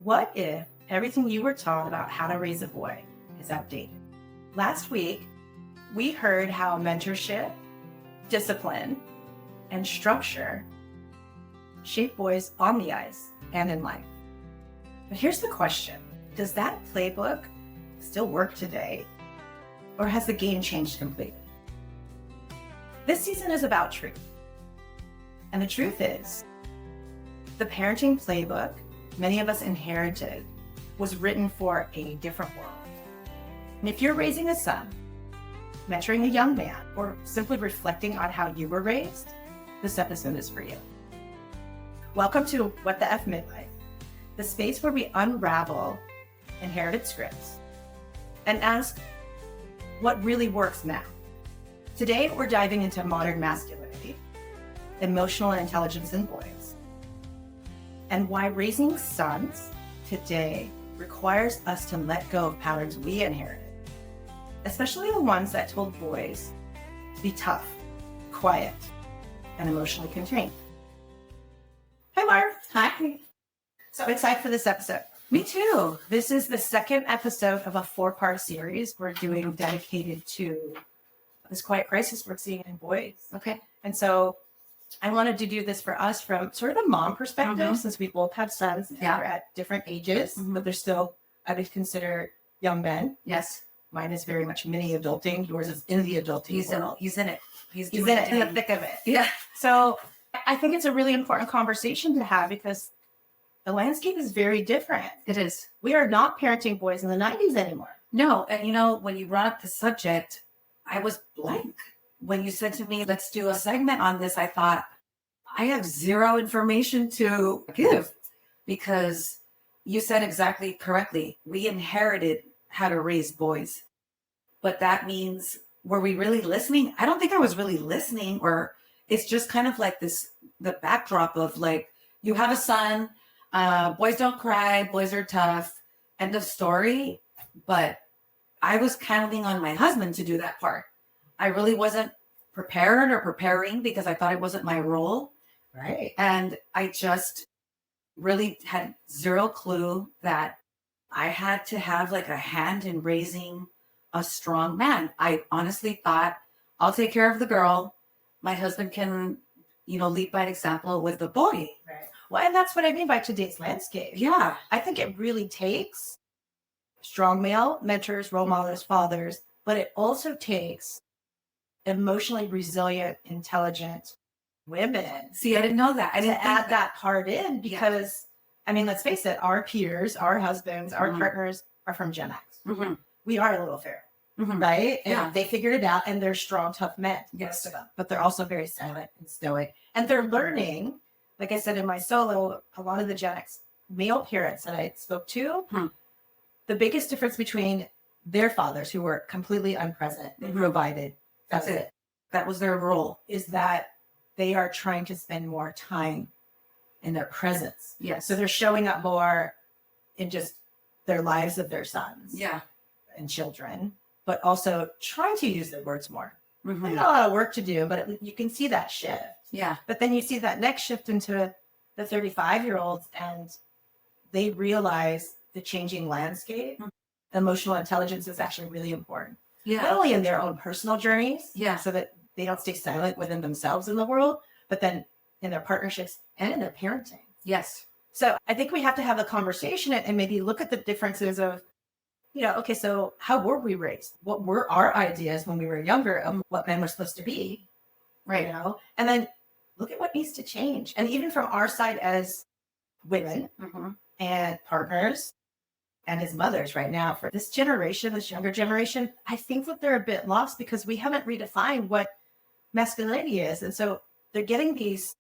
What if everything you were taught about how to raise a boy is outdated? Last week, we heard how mentorship, discipline, and structure shape boys on the ice and in life. But here's the question. Does that playbook still work today? Or has the game changed completely? This season is about truth. And the truth is, the parenting playbook many of us inherited was written for a different world. And if you're raising a son, mentoring a young man, or simply reflecting on how you were raised, this episode is for you. Welcome to What the F Midlife, the space where we unravel inherited scripts and ask what really works now. Today, we're diving into modern masculinity, emotional intelligence in boys, and why raising sons today requires us to let go of patterns we inherited, especially the ones that told boys to be tough, quiet, and emotionally contained. Hi, Marv. Hi. So excited for this episode. Me too. This is the second episode of a 4-part series we're doing dedicated to this quiet crisis we're seeing in boys. Okay. And so I wanted to do this for us from sort of a mom perspective, since we both have sons and Yeah. they're at different ages, but they're still, I would consider, young men. Yes. Mine is very much mini adulting. Yours is in the adulting world. He's in it. He's in it, in the thick of it. Yeah. So I think it's a really important conversation to have because the landscape is very different. It is. We are not parenting boys in the 90s anymore. No. And when you brought up the subject, I was blank. When you said to me, let's do a segment on this, I thought, I have zero information to give because you said exactly correctly. We inherited how to raise boys. But that means, were we really listening? I don't think I was really listening, or it's just kind of like this, the backdrop of like, you have a son, boys don't cry, boys are tough, end of story. But I was counting on my husband to do that part. I really wasn't prepared or preparing because I thought it wasn't my role. Right. And I just really had zero clue that I had to have like a hand in raising a strong man. I honestly thought, I'll take care of the girl. My husband can, lead by example with the boy. Right. Well, and that's what I mean by today's landscape. Yeah. I think it really takes strong male mentors, role models, fathers, but it also takes emotionally resilient, intelligent women. See, I didn't know that. I To didn't add that part in because, let's face it, our peers, our husbands, our partners are from Gen X. Mm-hmm. We are a little feral, Mm-hmm. right? And Yeah. they figured it out and they're strong, tough men. Yes. Most of them. But they're also very silent and stoic. And they're learning, like I said in my solo, a lot of the Gen X male parents that I spoke to, the biggest difference between their fathers who were completely unpresent, they provided, That's it. That was their role. is that they are trying to spend more time in their presence. Yes. So they're showing up more in just their lives of their sons Yeah. and children, but also trying to use their words more. Mm-hmm. There's not a lot of work to do, but you can see that shift. Yeah. But then you see that next shift into the 35-year-olds and they realize the changing landscape. Emotional intelligence is actually really important. Not Yeah. only in their own personal journeys, Yeah. so that they don't stay silent within themselves in the world, but then in their partnerships and in their parenting. Yes. So I think we have to have a conversation and maybe look at the differences of, okay, so how were we raised? What were our ideas when we were younger of what men were supposed to be? Right. And then look at what needs to change. And even from our side as women Mm-hmm. and partners and as mothers right now, for this generation, this younger generation, I think that they're a bit lost because we haven't redefined what masculinity is. And so they're getting these,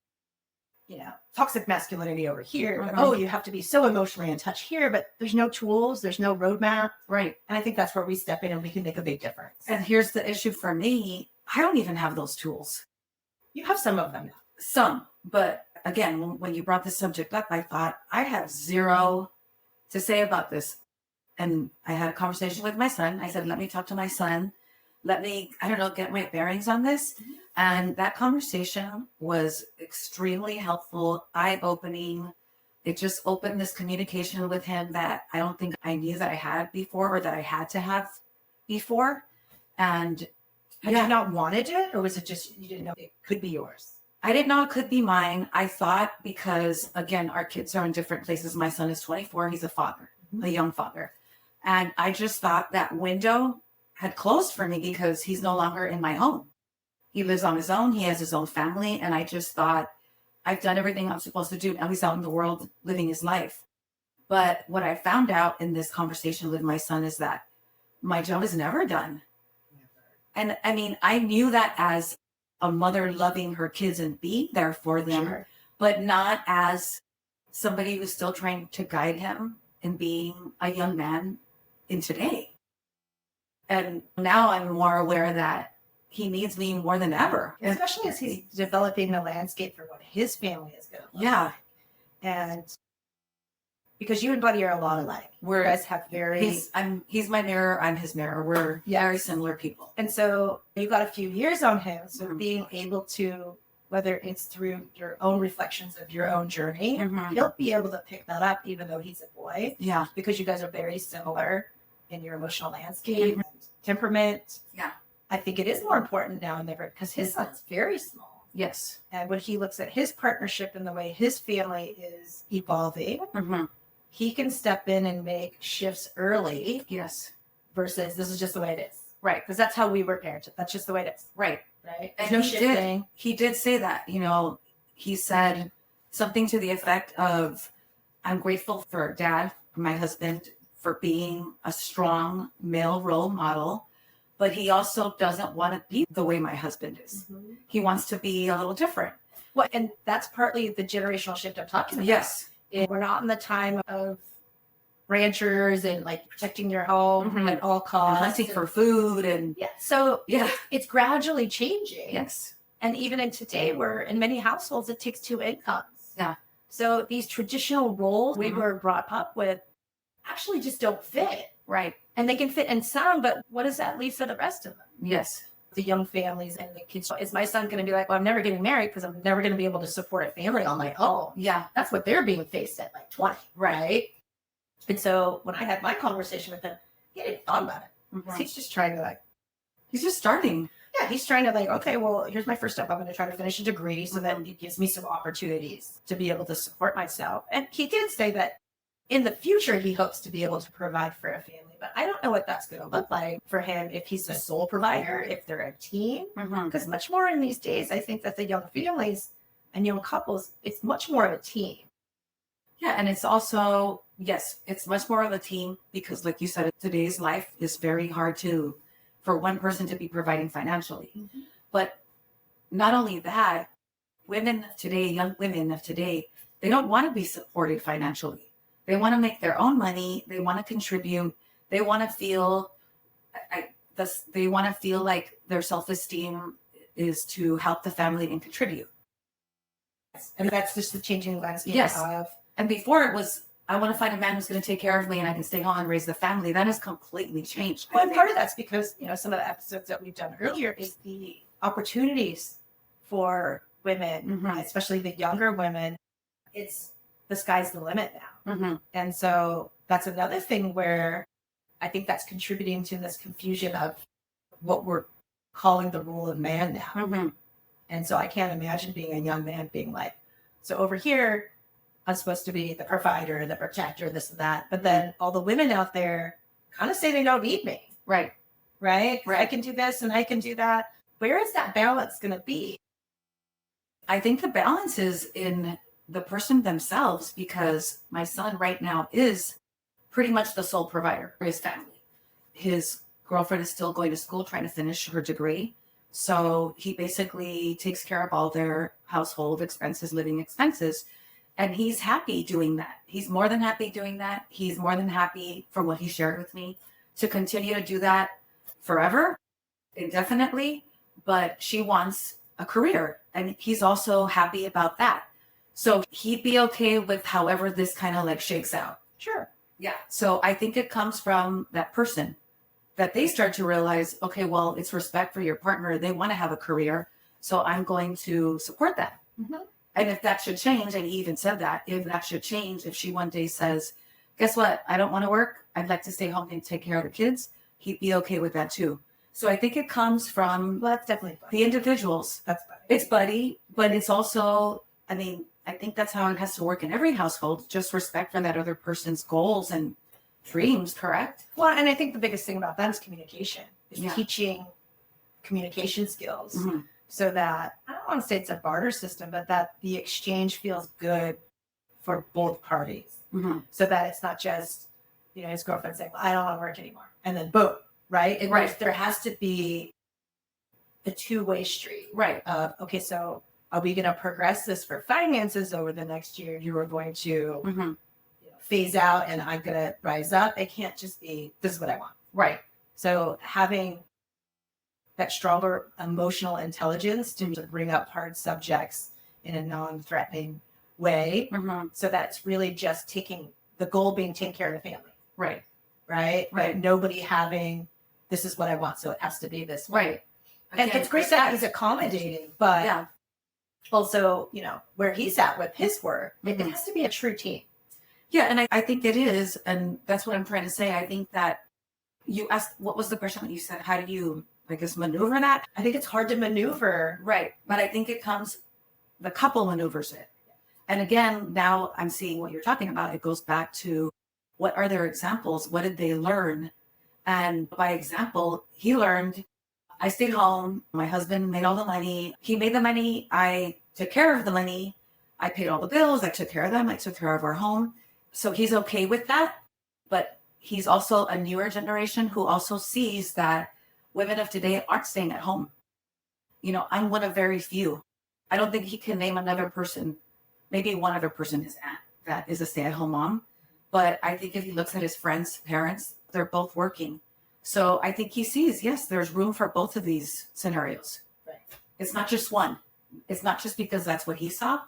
toxic masculinity over here. Mhm. Oh, you have to be so emotionally in touch here, but there's no tools, there's no roadmap. Right. And I think that's where we step in and we can make a big difference. And here's the issue for me. I don't even have those tools. You have some of them now. Some. But again, when you brought this subject up, I thought I have zero to say about this. And I had a conversation with my son. I said, let me talk to my son. Let me, get my bearings on this. And that conversation was extremely helpful, eye-opening. it just opened this communication with him that I don't think I knew that I had before, or that I had to have before. And Had you not wanted it, or was it just you didn't know it could be yours? I didn't know it could be mine. I thought, because again, our kids are in different places. My son is 24. He's a father, a young father. And I just thought that window had closed for me because he's no longer in my home. He lives on his own. He has his own family. And I just thought, I've done everything I'm supposed to do. Now he's out in the world living his life. But what I found out in this conversation with my son is that my job is never done. And I mean, I knew that as a mother loving her kids and being there for them, but not as somebody who's still trying to guide him in being a young man in today. And now I'm more aware that he needs me more than ever. Especially as he's developing the landscape for what his family is going to look like. And because you and Buddy are a lot alike. You guys have very... He's my mirror, I'm his mirror. We're very similar people. And so you got a few years on him. So being able to, whether it's through your own reflections of your own journey, he'll be able to pick that up even though he's a boy. Yeah. Because you guys are very similar in your emotional landscape and temperament. Yeah. I think it is more important now and ever because his son's very small. Yes. And when he looks at his partnership and the way his family is evolving, he can step in and make shifts early. Yes. Versus this is just the way it is. Right. Because that's how we were parented. That's just the way it is. Right. Right. And no shifting. He did say that, you know, he said something to the effect of, I'm grateful for Dad, my husband, for being a strong male role model. But he also doesn't want to be the way my husband is. He wants to be a little different. Well, and that's partly the generational shift I'm talking about. Yes. We're not in the time of ranchers and like protecting your home at all costs. Hunting for food and... Yeah. So it's gradually changing. Yes. And even in today, where in many households, it takes two incomes. Yeah. So these traditional roles we were brought up with actually just don't fit. Right. And they can fit in some, but what does that leave for the rest of them? Yes. The young families and the kids. Is my son going to be like, well, I'm never getting married because I'm never going to be able to support a family on my own? Yeah. That's what they're being faced at like 20. Right. And so when I had my conversation with him, he didn't thought about it. He's just trying to like, he's just starting. Yeah. He's trying to like, okay, well, here's my first step. I'm going to try to finish a degree. So that it gives me some opportunities to be able to support myself. And he did say that in the future, he hopes to be able to provide for a family. But I don't know what that's going to look like for him if he's the sole provider, if they're a team. Because much more in these days, I think that the young families and young couples, it's much more of a team. Yeah. And it's also, yes, it's much more of a team because like you said, today's life is very hard for one person to be providing financially. But not only that, women today, young women of today, they don't want to be supported financially. They want to make their own money. They want to contribute. They want to feel, they want to feel like their self-esteem is to help the family and contribute. And that's just the changing landscape. Yes. And before it was, I want to find a man who's going to take care of me and I can stay home and raise the family. That has completely changed. Well, and part of that's because, you know, some of the episodes that we've done earlier is the opportunities for women, especially the younger women. It's the sky's the limit now. And so that's another thing where I think that's contributing to this confusion of what we're calling the rule of man now. And so I can't imagine being a young man being like, so over here, I'm supposed to be the provider, the protector, this and that. But then all the women out there kind of say they don't need me. Right. I can do this and I can do that. Where is that balance going to be? I think the balance is in the person themselves, because my son right now is pretty much the sole provider for his family. His girlfriend is still going to school, trying to finish her degree. So he basically takes care of all their household expenses, living expenses. And he's happy doing that. He's more than happy doing that. He's more than happy, from what he shared with me, to continue to do that forever, indefinitely. But she wants a career, and he's also happy about that. So he'd be okay with however this kind of like shakes out. Sure. Yeah. So I think it comes from that person, that they start to realize, okay, well, it's respect for your partner. They want to have a career. So I'm going to support that. And if that should change, and he even said that, if that should change, if she one day says, guess what, I don't want to work, I'd like to stay home and take care of the kids, he'd be okay with that too. So I think it comes from Well, that's definitely the individuals. That's buddy. It's buddy, but it's also, I mean, I think that's how it has to work in every household. Just respect for that other person's goals and dreams, correct? Well, and I think the biggest thing about that is communication, is Yeah. teaching communication skills Mm-hmm. so that, I don't want to say it's a barter system, but that the exchange feels good for both parties. Mm-hmm. So that it's not just, his girlfriend saying, well, I don't want to work anymore. And then boom, right? Right. There has to be a two-way street. Right. Okay, so are we going to progress this for finances over the next year? You are going to Mm-hmm. phase out and I'm going to rise up. It can't just be, this is what I want. Right. So having that stronger emotional intelligence to bring up hard subjects in a non-threatening way. Mm-hmm. So that's really just the goal being taking care of the family. Right. Right. Right. But nobody having, this is what I want, so it has to be this way. Right. And it's great that he's accommodating, but Yeah. also, where he's at with his work, it Mhm. has to be a true team. Yeah, and I think it is, and that's what I'm trying to say. I think that you asked, what was the question that you said? How do you, I guess, maneuver that? I think it's hard to maneuver. Right. But I think the couple maneuvers it. And again, now I'm seeing what you're talking about. It goes back to what are their examples? What did they learn? And by example, he learned, I stayed home. My husband made all the money. He made the money. I took care of the money. I paid all the bills. I took care of them. I took care of our home. So he's okay with that. But he's also a newer generation who also sees that women of today aren't staying at home. I'm one of very few. I don't think he can name another person. Maybe one other person that is a stay-at-home mom. But I think if he looks at his friends' parents, they're both working. So I think he sees, yes, there's room for both of these scenarios. Right. It's not just one. It's not just because that's what he saw.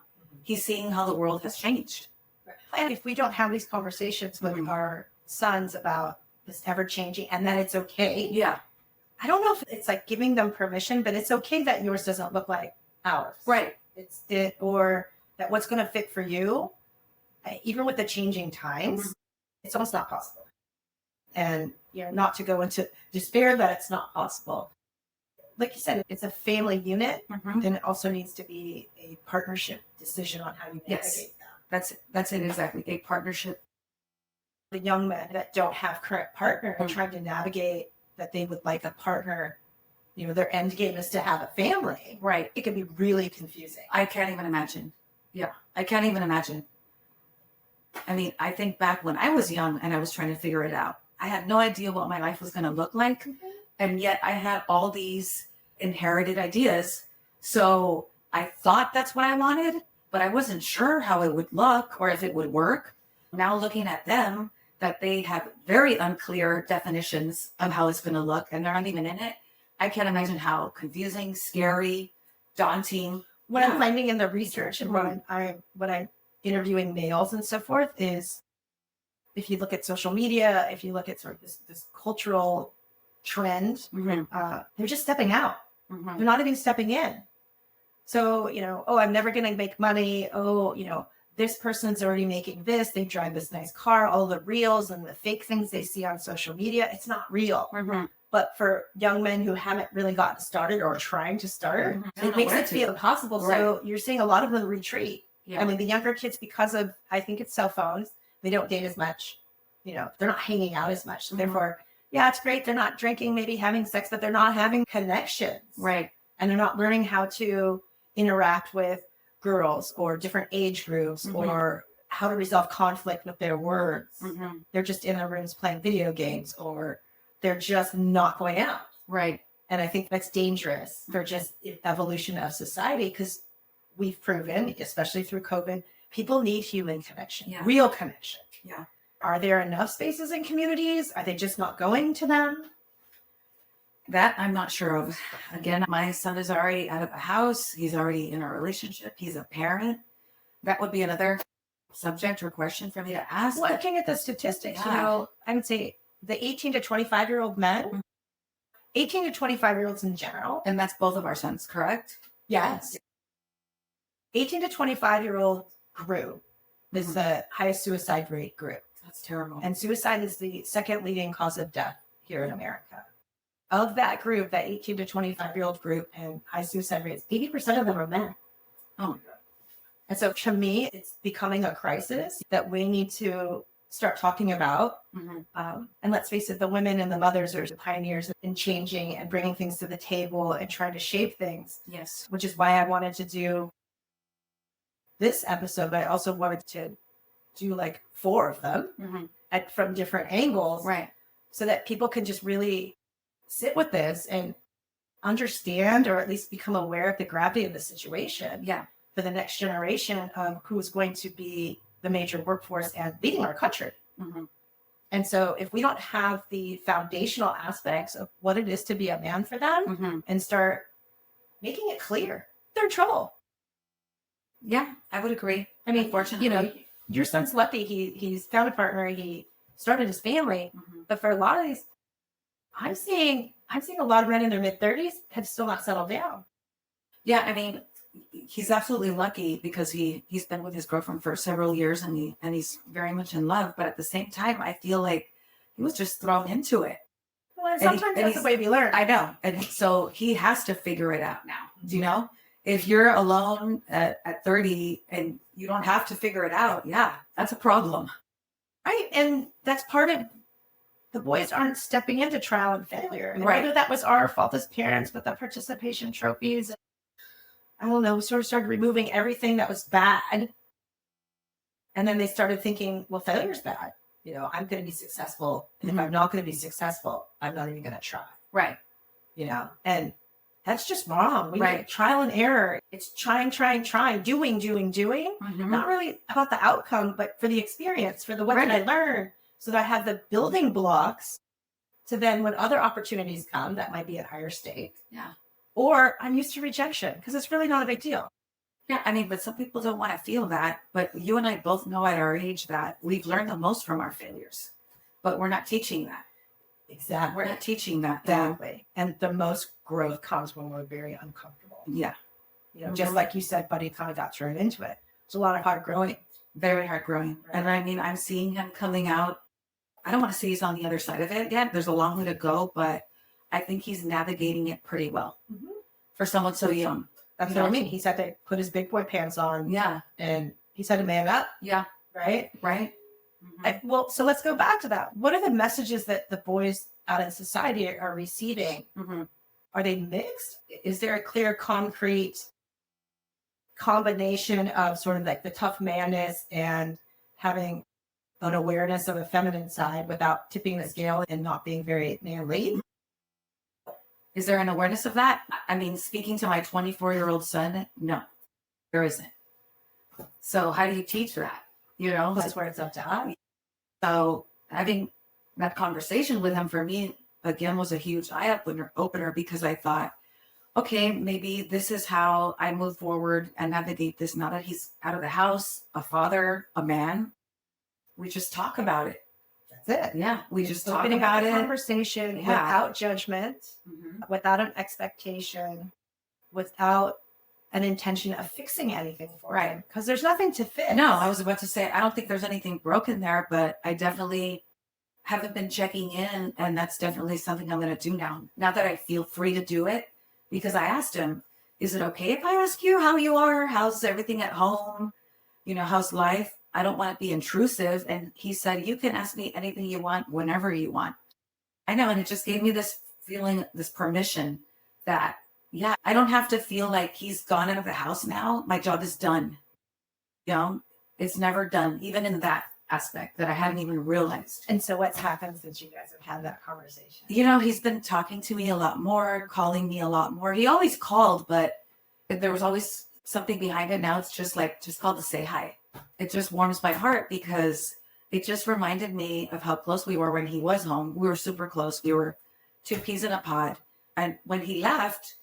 He's seeing how the world has changed. And if we don't have these conversations with Mhm. our sons about this ever changing and that it's okay, Yeah. I don't know if it's like giving them permission, but it's okay that yours doesn't look like ours. Right. Or that what's going to fit for you, even with the changing times, it's almost not possible. And not to go into despair that it's not possible. Like you said, it's a family unit, Mhm. then it also needs to be a partnership decision on how you navigate Yes. that. That's it exactly. A partnership. The young men that don't have current partner are Mhm. trying to navigate that they would like a partner. Their end game is to have a family. Right. It can be really confusing. I can't even imagine. Yeah. I can't even imagine. I mean, I think back when I was young and I was trying to figure it out. I had no idea what my life was going to look like. And yet I had all these inherited ideas. So I thought that's what I wanted, but I wasn't sure how it would look or if it would work. Now looking at them, that they have very unclear definitions of how it's going to look and they're not even in it. I can't imagine how confusing, scary, daunting. What Yeah. I'm finding in the research and when I'm interviewing males and so forth is, if you look at social media, if you look at sort of this cultural trend, they're just stepping out. Mhm. They're not even stepping in. So, oh, I'm never going to make money. Oh, this person's already making this. They drive this nice car. All the reels and the fake things they see on social media, it's not real. Mhm. But for young men who haven't really gotten started or trying to start, Mhm. it makes it feel impossible. So you're seeing a lot of them retreat. Yeah. I mean, the younger kids, because of, I think it's cell phones, they don't date as much. They're not hanging out as much. So Mhm. therefore, yeah, it's great. They're not drinking, maybe having sex, but they're not having connections. Right. And they're not learning how to interact with girls or different age groups Mhm. or how to resolve conflict with their words. Mhm. They're just in their rooms playing video games or they're just not going out. Right. And I think that's dangerous for just evolution of society because we've proven, especially through COVID, people need human connection, Yeah. real connection. Yeah. Are there enough spaces in communities? Are they just not going to them? That I'm not sure of. Again, my son is already out of the house. He's already in a relationship. He's a parent. That would be another subject or question for me to ask. Well, looking at the statistics, Yeah. I would say the 18 to 25-year-old men, 18 to 25-year-olds in general. And that's both of our sons, correct? Yes. 18 to 25-year-old group is the highest suicide rate group. That's terrible. And suicide is the second leading cause of death here in America. Of that group, that 18 to 25-year-old group and high suicide rates, 80% of them are men. Oh my God. And so to me, it's becoming a crisis that we need to start talking about. And let's face it, the women and the mothers are the pioneers in changing and bringing things to the table and trying to shape things. Yes. Which is why I wanted to do this episode, but I also wanted to do like 4 of them from different angles. Right. So that people can just really sit with this and understand, or at least become aware of the gravity of the situation. Yeah. For the next generation of who is going to be the major workforce and leading our country. And so if we don't have the foundational aspects of what it is to be a man for them and start making it clear, they're in trouble. Yeah, I would agree. I mean, unfortunately, you know, your son's lucky. He's found a partner. He started his family. But for a lot of these, I'm seeing a lot of men in their mid-30s have still not settled down. Yeah, I mean, he's absolutely lucky because he's been with his girlfriend for several years and he's very much in love. But at the same time, I feel like he was just thrown into it. Well, and sometimes that's the way we learn. I know. And so he has to figure it out now. Do you know? If you're alone at 30 and you don't have to figure it out, yeah, that's a problem. Right. And that's part of the boys aren't stepping into trial and failure. And Right. whether that was our fault as parents with the participation trophies, I don't know, we sort of started removing everything that was bad. And then they started thinking, well, failure's bad. You know, I'm going to be successful. And if I'm not going to be successful, I'm not even going to try. Right. You know, and that's just wrong. We Right. trial and error. It's trying, doing. Not really about the outcome, but for the experience, for the what did I learn, so that I have the building blocks to then when other opportunities come that might be at higher stake. Yeah. Or I'm used to rejection because it's really not a big deal. Yeah, I mean, but some people don't want to feel that. But you and I both know at our age that we've learned the most from our failures. But we're not teaching that. Exactly. We're not teaching that. Exactly. And the most growth comes when we're very uncomfortable. Yeah. You know, just like you said, Buddy kind of got thrown into it. It's a lot of hard growing. Very hard growing. Right. And I mean, I'm seeing him coming out. I don't want to say he's on the other side of it yet. There's a long way to go, but I think he's navigating it pretty well for someone so young. That's what I mean. He's had to put his big boy pants on. Yeah. And he's had to man up. Yeah. Right? Right. Well, so let's go back to that. What are the messages that the boys out in society are receiving? Are they mixed? Is there a clear, concrete combination of sort of like the tough manness and having an awareness of a feminine side without tipping the scale and not being very manly? Is there an awareness of that? I mean, speaking to my 24-year-old son, no, there isn't. So how do you teach that? You know, That's where it's up to us. So having that conversation with him for me, again, was a huge eye opener because I thought, okay, maybe this is how I move forward and navigate this. Now that he's out of the house, a father, a man, we just talk about it. That's it. Yeah, we just talk Opening about up a it. conversation without judgment, without an expectation, without an intention of fixing anything for him. Because there's nothing to fix. No, I was about to say, I don't think there's anything broken there, but I definitely haven't been checking in. And that's definitely something I'm going to do now. Now that I feel free to do it, because I asked him, is it okay if I ask you how you are? How's everything at home? You know, how's life? I don't want to be intrusive. And he said, you can ask me anything you want, whenever you want. I know. And it just gave me this feeling, this permission that, yeah, I don't have to feel like he's gone out of the house now. My job is done. You know, it's never done, even in that aspect that I hadn't even realized. And so what's happened since you guys have had that conversation? You know, he's been talking to me a lot more, calling me a lot more. He always called, but there was always something behind it. Now it's just like, just called to say hi. It just warms my heart because it just reminded me of how close we were when he was home. We were super close. We were 2 peas in a pod. And when he left,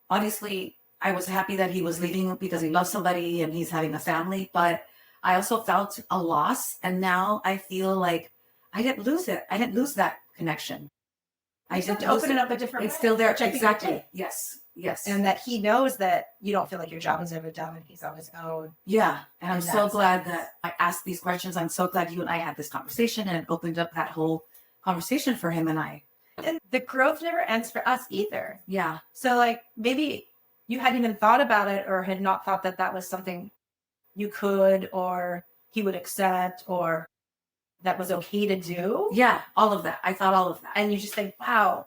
honestly, I was happy that he was leaving because he loves somebody and he's having a family, but I also felt a loss. And now I feel like I didn't lose it. I didn't lose that connection. I You have did to open it up a different It's way. still there. Which I think Exactly. you did. Yes. Yes. And that he knows that you don't feel like your job is ever done and he's on his own. Yeah. And I'm in so that glad sense. that I asked these questions. I'm so glad you and I had this conversation, and it opened up that whole conversation for him and I. And the growth never ends for us either. Yeah. So like maybe you hadn't even thought about it or had not thought that that was something you could or he would accept or that was okay to do. Yeah. All of that. I thought all of that. And you just think, wow,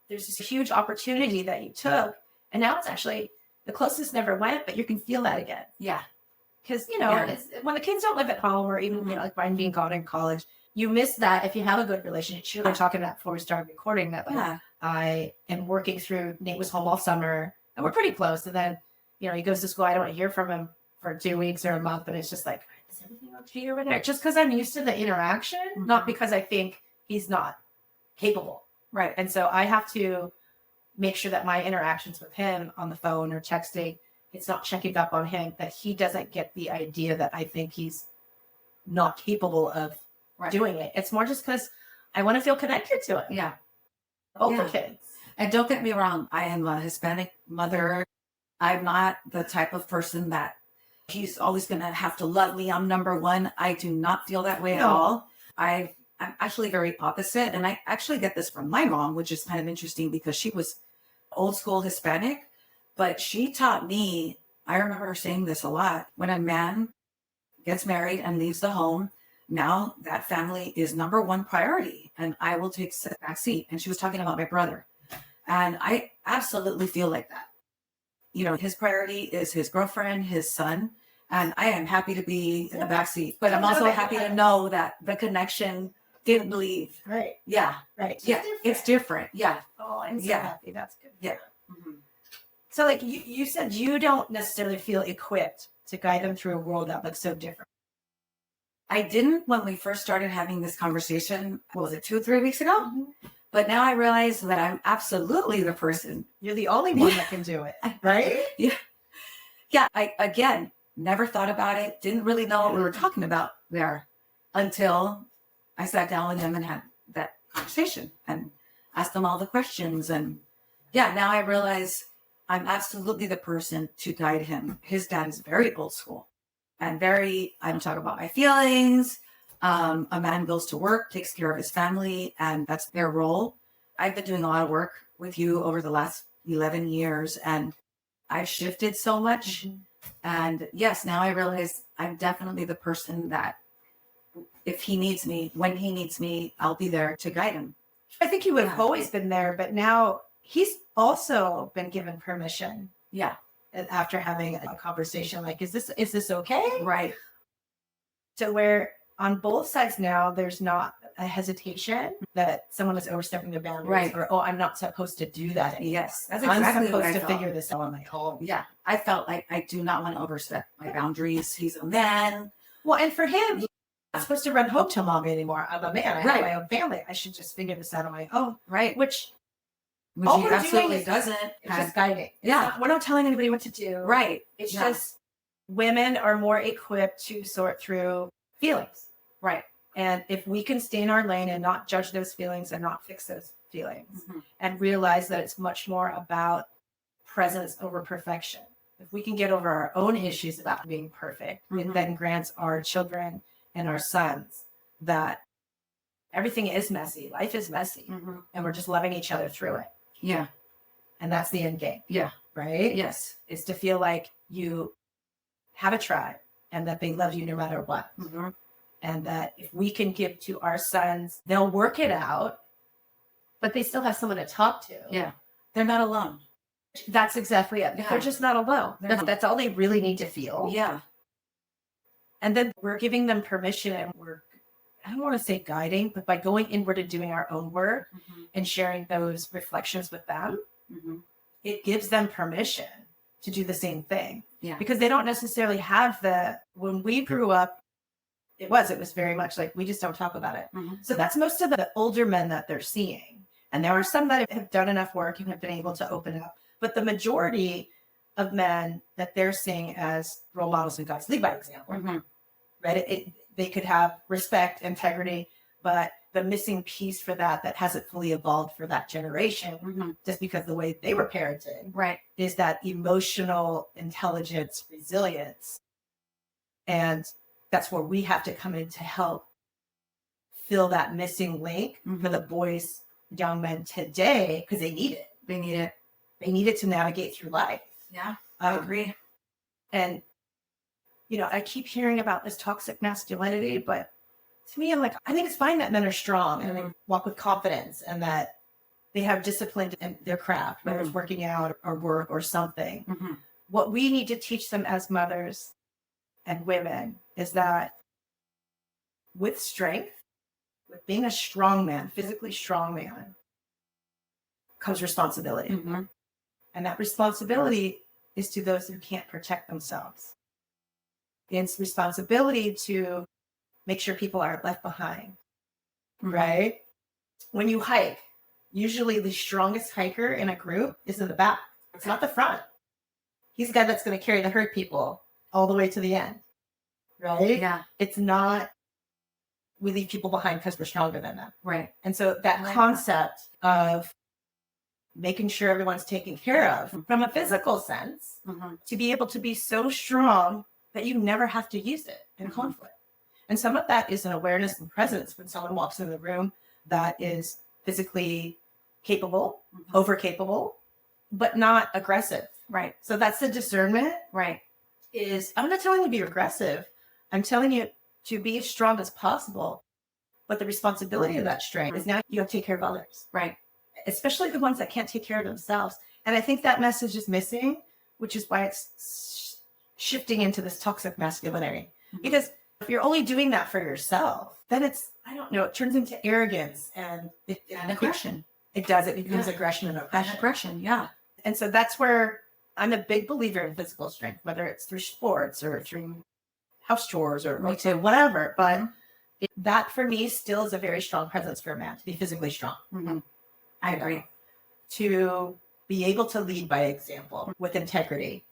there's this huge opportunity that you took. And now it's actually the closest never went, but you can feel that again. Yeah. Because, you know, Yeah. it's, when the kids don't live at home or even, you know, like mine being gone in college, you miss that if you have a good relationship. We were talking about before we started recording that like, Yeah. I am working through, Nate was home all summer and we're pretty close. And then, you know, he goes to school. I don't hear from him for 2 weeks or a month. And it's just like, is everything okay over there? Just because I'm used to the interaction, not because I think he's not capable. Right. And so I have to make sure that my interactions with him on the phone or texting, it's not checking up on him, that he doesn't get the idea that I think he's not capable of doing it. It's more just because I want to feel connected to it. Yeah. Both Yeah. the kids. And don't get me wrong, I am a Hispanic mother. I'm not the type of person that he's always going to have to love me. I'm number one. I do not feel that way at No. all. I'm actually very opposite. And I actually get this from my mom, which is kind of interesting because she was old school Hispanic, but she taught me, I remember her saying this a lot, when a man gets married and leaves the home, now that family is number one priority and I will take a back seat. And she was talking about my brother. And I absolutely feel like that. You know, his priority is his girlfriend, his son, and I am happy to be in the back seat. But I'm also happy to know that the connection didn't leave. Right. Yeah. Right. Yeah. It's different. Yeah. Oh, I'm so Yeah. happy. That's good. Yeah. Mm-hmm. So like you said, you don't necessarily feel equipped to guide them through a world that looks so different. I didn't when we first started having this conversation. What was it, 2 or 3 weeks ago? But now I realize that I'm absolutely the person. You're the only one that can do it, right? Yeah. Yeah. I, again, never thought about it. Didn't really know what we were talking about there until I sat down with him and had that conversation and asked him all the questions. And yeah, now I realize I'm absolutely the person to guide him. His dad is very old school and I'm talking about my feelings. A man goes to work, takes care of his family, and that's their role. I've been doing a lot of work with you over the last 11 years, and I've shifted so much. And yes, now I realize I'm definitely the person that if he needs me, when he needs me, I'll be there to guide him. I think he would have always been there, but now he's also been given permission. Yeah. After having a conversation like, is this okay? Right. So where on both sides now, there's not a hesitation that someone is overstepping their boundaries, Right. or, oh, I'm not supposed to do that anymore. Yes. That's I'm exactly what supposed I to felt. figure this out on my own. Yeah. I felt like I do not want to overstep my boundaries. He's a man. Well, and for him, he's not supposed to run home to mommy anymore. I'm a man. I have Right. my own family. I should just figure this out on my own. Right. Which he all we're doing absolutely is doesn't. it's just guiding. Yeah. We're not telling anybody what to do. Right. It's Yeah. just women are more equipped to sort through feelings. Right. And if we can stay in our lane and not judge those feelings and not fix those feelings Mhm. and realize that it's much more about presence over perfection. If we can get over our own issues about being perfect, it Mhm. then grants our children and our sons that everything is messy. Life is messy. Mhm. And we're just loving each other through it. Yeah. And that's the end game. Yeah. Right? Yes. Is to feel like you have a tribe and that they love you no matter what. Mhm. And that if we can give to our sons, they'll work it out, but they still have someone to talk to. Yeah. They're not alone. That's exactly it. Yeah. They're just not alone. They're not. That's all they really need to feel. Yeah. And then we're giving them permission and I don't want to say guiding, but by going inward and doing our own work Mhm. and sharing those reflections with them, Mhm. it gives them permission to do the same thing. Yeah. Because they don't necessarily have when we grew up, it was very much like, we just don't talk about it. Mhm. So that's most of the older men that they're seeing. And there are some that have done enough work and have been able to open up. But the majority of men that they're seeing as role models and guides lead by example, Mhm. right? They could have respect, integrity, but the missing piece for that hasn't fully evolved for that generation, just because the way they were parented, right, is that emotional intelligence, resilience. And that's where we have to come in to help fill that missing link for the boys, young men today, because they need it. They need it. They need it to navigate through life. Yeah, I agree. And, I keep hearing about this toxic masculinity, but to me, I'm like, I think it's fine that men are strong and they walk with confidence and that they have discipline in their craft, whether it's working out or work or something. What we need to teach them as mothers and women is that with strength, with being a strong man, physically strong man, comes responsibility. And that responsibility is to those who can't protect themselves. It's responsibility to make sure people aren't left behind, right? When you hike, usually the strongest hiker in a group is in the back. It's not the front. He's the guy that's going to carry the herd people all the way to the end, right? Yeah. It's not we leave people behind because we're stronger than them. Right. And so that concept of making sure everyone's taken care of from a physical sense, to be able to be so strong that you never have to use it in conflict. And some of that is an awareness and presence when someone walks in the room that is physically capable, over capable, but not aggressive. Right. So that's the discernment. Right. Is I'm not telling you to be aggressive. I'm telling you to be as strong as possible. But the responsibility of that strength is now you have to take care of others. Right. Especially the ones that can't take care of themselves. And I think that message is missing, which is why it's shifting into this toxic masculinity. Because if you're only doing that for yourself, then it's, I don't know, it turns into arrogance and aggression. It does. It becomes aggression and oppression. Aggression, yeah. And so that's where I'm a big believer in physical strength, whether it's through sports or through house chores or whatever. But that for me still is a very strong presence for a man, to be physically strong. I agree. To be able to lead by example with integrity,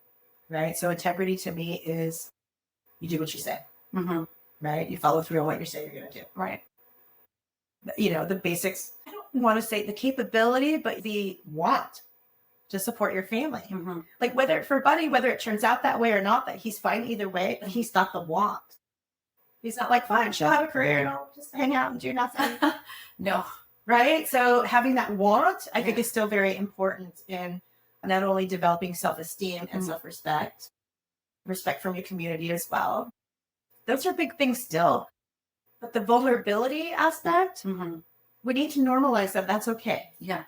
right? So integrity to me is you do what you say, right? You follow through on what you say you're going to do. Right. The basics, I don't want to say the capability, but the want to support your family. Like whether for Buddy, whether it turns out that way or not, that he's fine either way, but he's got the want. He's not like, fine, she'll have a career and I'll just hang out and do nothing. No. Right? So having that want, I think is still very important in not only developing self-esteem and self-respect, respect from your community as well. Those are big things still. But the vulnerability aspect, we need to normalize that. That's okay. Yeah.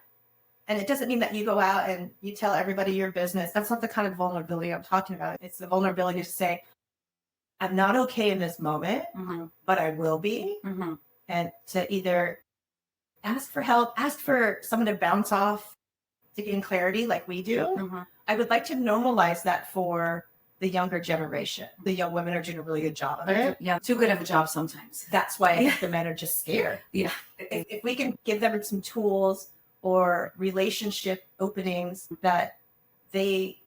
And it doesn't mean that you go out and you tell everybody your business. That's not the kind of vulnerability I'm talking about. It's the vulnerability to say, I'm not okay in this moment, but I will be. And to either ask for help, ask for someone to bounce off to gain clarity like we do. I would like to normalize that for the younger generation. The young women are doing a really good job of it. Yeah, too good of a job sometimes. That's why I think the men are just scared. Yeah. If we can give them some tools or relationship openings that they